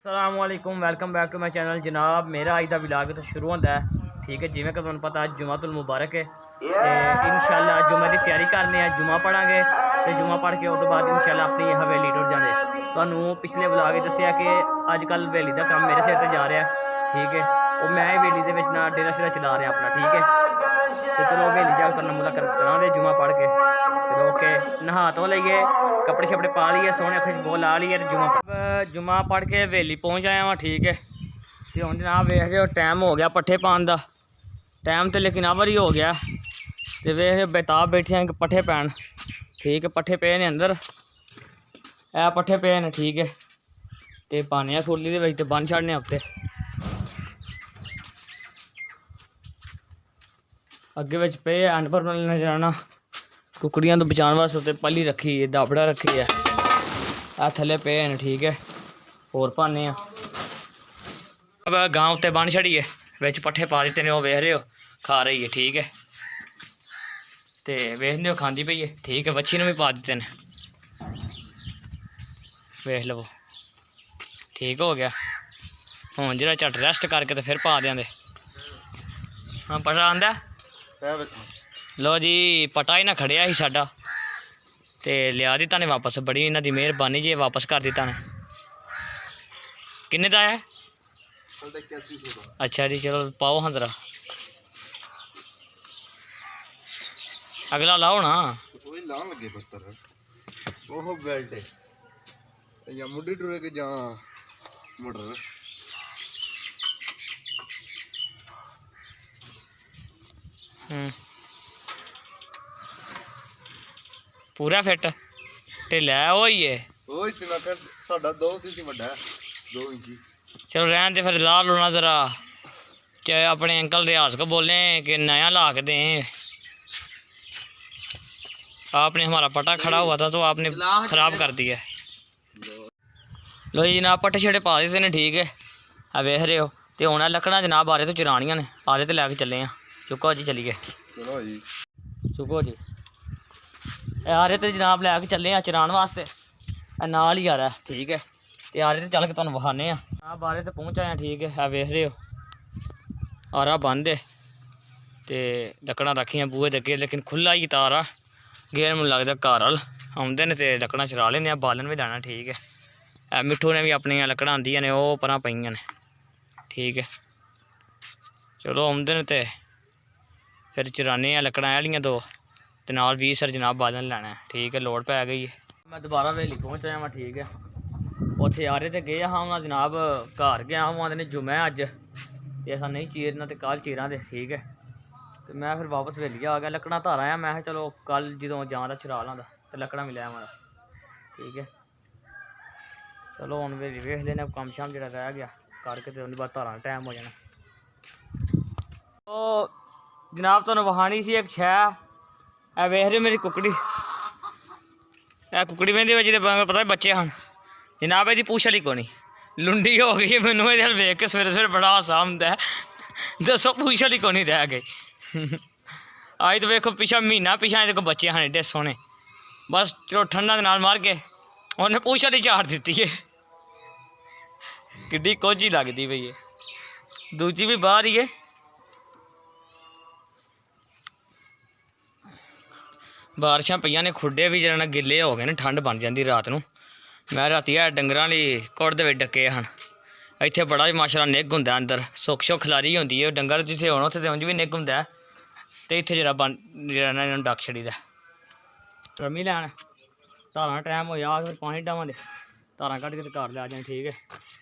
अस्सलामुअलैकुम welcome back to my channel जनाब। मेरा अज का विलाग तो शुरू होता है, ठीक है। जिमें कि तुहानू पता जुमातुल मुबारक है तो इंशाल्लाह जुमे की तैयारी करने जुमा पढ़ांगे तो जुमा पढ़ के उस बाद इंशाल्लाह अपनी हवेली टुर जाने। तुहानू पिछले विलाग दसिया कि अजकल हवेली का काम मेरे सिर से जा रहा है, ठीक है। और मैं हवेली के ना डेरा शेरा चला रहा अपना, ठीक है। तो चलो हवेली जाकर तुहानू मुलाकात करा जुमा पढ़ के। चलो ओके, नहा तो लईए, कपड़े शपड़े पा लिए, सोने खुशबू ला ली है। जुमा पढ़ के हवेली पहुँच आया वहाँ, ठीक है। तो हम जनाब वेख रहे हो टाइम हो गया पट्ठे पान का टाइम तो, लेकिन अब ही हो गया। तो वेख बेताब बैठे हैं पट्ठे पैन, ठीक है। पट्ठे पे ने अंदर, ए पट्ठे पे ने, ठीक है। तो पाने खुरली के बन छड़ने हफ्ते अगे बच पे एंड पर नजर आना। कुकड़ियां तो बचाने वास्ते पली रखी है, दाबड़ा रखी है, आ थले पे हैं, ठीक है। होर पाने अब गांव उत्ते बन छड़ी है, बिच पट्ठे पा दिते ने, वो वेख रहे हो खा रही है, ठीक है। तो वेखते हो खाती पई है, ठीक है। बच्ची ने भी पा दिते ने, वेख लवो, ठीक हो गया। हुण जरा झट रेस्ट करके तो फिर पा देंगे। हाँ पटा आंदा लो जी, पटा ही ना खड़िया ही साडा ते लिया दिता ने वापस। बड़ी इन्हां दी मेहरबानी जी, वापस कर दिता ने। किन्ने दा है? अच्छा जी, चलो पाओ हाँ जरा, अगला लाओ ना। लगे पत्थर ओह बेल्ट है या मुड्डी टुरे के जा मोटर पूरा फिट ढिला है वो ही है, ओ इतना कर साडा 2 इंच बड़ा है, 2 इंच। चलो रहने दे फिर, ला लो ना जरा। चाहे अपने अंकल रियाज को बोलें कि नया ला के दें। आपने हमारा पटा खड़ा हुआ था तो आपने ख़राब कर दिया। लो जी जनाब, पट्टे छड़े पा दिते ने, ठीक है। आ वेख रहे हो। तो हूँ लकड़ा जनाब आ रहे तो चरानियां ने, आ रहे तो लैके चले हैं। चुको जी, चलिए चलो जी, चुको जी। आ रहे तो जनाब लैके चले हैं चरान वास्ते, नाल ही आ रहा है, ठीक है। तो आ रहे तो चल के तुहानू विखाने आप आ रहे तो पहुँच आए, ठीक है। वेख रहे हो आरा बंद है तो लकड़ा रखियाँ बूहे दे अगे, लेकिन खुला ही तारा गेर मैनूं लगदा घर वाल आउंदे ने ते लकड़ा चरा लेंदे, बालन भी लैना, ठीक है। मिट्ठू ने भी अपनियां लकड़ां आंदियां ने, ओह परां पईयां ने, ठीक है। चलो आउंदे ने ते फिर चराने लकड़ां आह्लियां दो ते नाल 20 सर जनाब बालन लैना है, ठीक है। लोड़ पै गई है। मैं दोबारा हवेली पहुँच आया वहाँ, ठीक है। उत्थे आ रहे तो गए हाँ उन्होंने जनाब घर गया वहाँ, आदे जुम्मा है अज ते असां नहीं चीरना ते कल चीरां दे, ठीक है। तो मैं फिर वापस हवेली आ गया, लकड़ा धारा आया। मैं चलो कल जो जाना चरा लाँगा तो लकड़ा मिले आवां, ठीक है। चलो हम हवेली वेख लेने कम शाम जो रह गया करके, तो उन्हें बाद धारा टाइम हो जाना। तो जनाब तुहानू वखानी सी एक शै, वेख रहे मेरी कुकड़ी, कुकड़ी वेंदी जी पता बच्चे हैं जनाब, यदी पूछ वाली को नहीं लुंडी हो गई है। मैनू ये वेख के सवेरे सवेरे बड़ा हासा आंदा है, दसो पूछ वाली को नहीं रह गई। अज तो वेखो पिछा महीना पिछा देखो बच्चे हैं एडे सोहने, बस चलो ठंडा के नाल मार के उन्हें पूछ वाली चाड़ दी है। किड्डी कोझी लगती पई है, दूजी भी बाहर ही है। बारिशां पईयां ने, खुड्डे भी जरा गिले हो गए ने, ठंड बन जाती रात नूं। मैं राती डंगरां लई घुड़ दे डके हैं, इत्थे बड़ा माशाअल्लाह निग हुंदा अंदर, सुख सुख खलारी होंदी है। डंगर जिथे होना उत्थे उंज भी निग हुंदा, ते इत्थे जरा बन जरा इन्हां डक छड़ी दा। रमी लैन धारां टाइम होया, फिर पानी डावां दे धारां कड्ढ के घर लै जाए, ठीक है।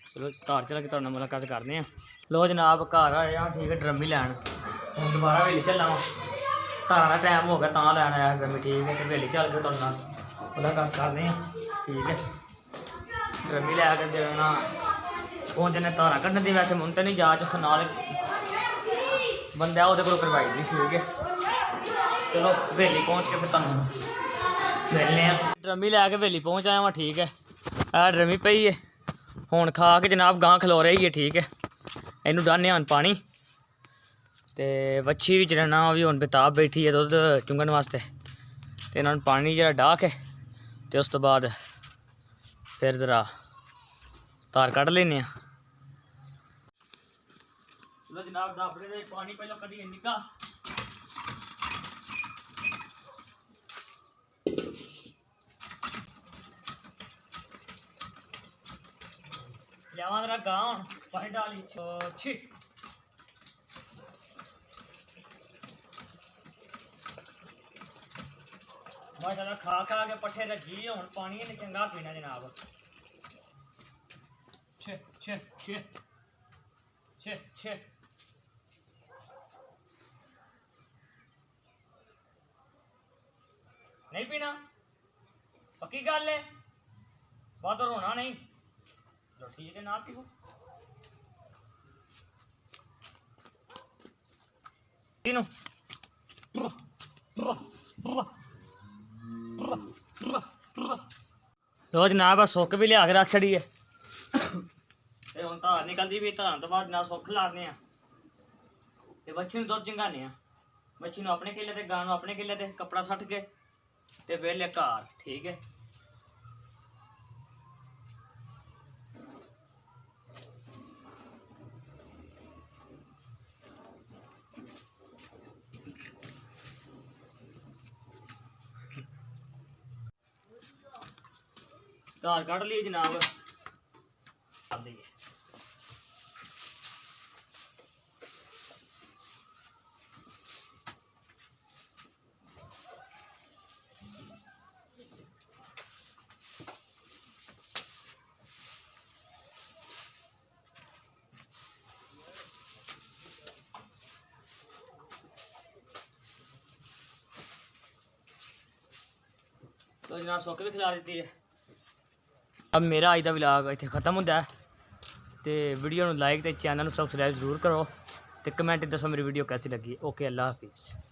चलो धार चल के तुहाडे नाल मुलाकात करने आं। लो जनाब घर आया, ठीक है। ड्रमी लैन हुण दोबारा हवेली चलना वा, धारां दा टाइम हो गया तां लैन आया ड्रमी, ठीक है। तो हवेली चल के तुहाडे नाल मुलाकात करने आं, ठीक है। ड्रमी लैके देना पहुँच जने धारा कड्ढन दी, वैसे मुन तो नहीं जाच उत्थे नाल बंदा वो करवाई दी, ठीक है। चलो हवेली पहुँच के फिर तुहानू मिलने आं। ड्रमी लैके हवेली पहुँच आया वहाँ, ठीक है। ड्रमी पई है हुण खा के जनाब, गां खलो रही है, ठीक है। इनू डाहने हन पानी, तो बच्छी भी जनाना भी हुण बेताब बैठी है दुद्ध चुंगन वास्ते, तो इन्होंने पानी जरा डाह के तो उस तो बाद फिर जरा ਤਾਰ ਕੱਢ ਲੈਨੇ ਆ। ਲੋ ਜਨਾਬ ਦਾਬੜੇ ਦੇ ਪਾਣੀ ਪਹਿਲਾਂ ਕੱਢੀਏ ਨਿੱਘਾ। ਲਿਆਵਾਂ ਜਰਾ ਗਾਂ ਹੁਣ ਪਾਣੀ ਡਾਲੀ ਛੀ। माशाल्लाह खा खा के पट्ठे रजी हुण पानी ने चंगा पीना जनाब। छे छे छे छे छे नहीं पीना पक्की गल है, बहुत रोना नहीं। लो ठीक है ना पीओ। तीनों लो जनाब सुख भी लिया के रख छड़ी है। हम धार निकलती भी धार तो बाद जनाब सुख लाने बच्ची दुध चंगाने बच्ची अपने किले ते गां अपने किले ते कपड़ा सट के ते वेले घर ठीक है। धार कढ़ ली जनाब कर दीजिए। तो जनाब सुख भी खिला दी है। अब मेरा अज का व्लॉग इत्थे खत्म होंदा है तो वीडियो को लाइक तो चैनल को सबसक्राइब जरूर करो तो कमेंट दसो मेरी वीडियो कैसी लगी। ओके अल्लाह हाफिज़।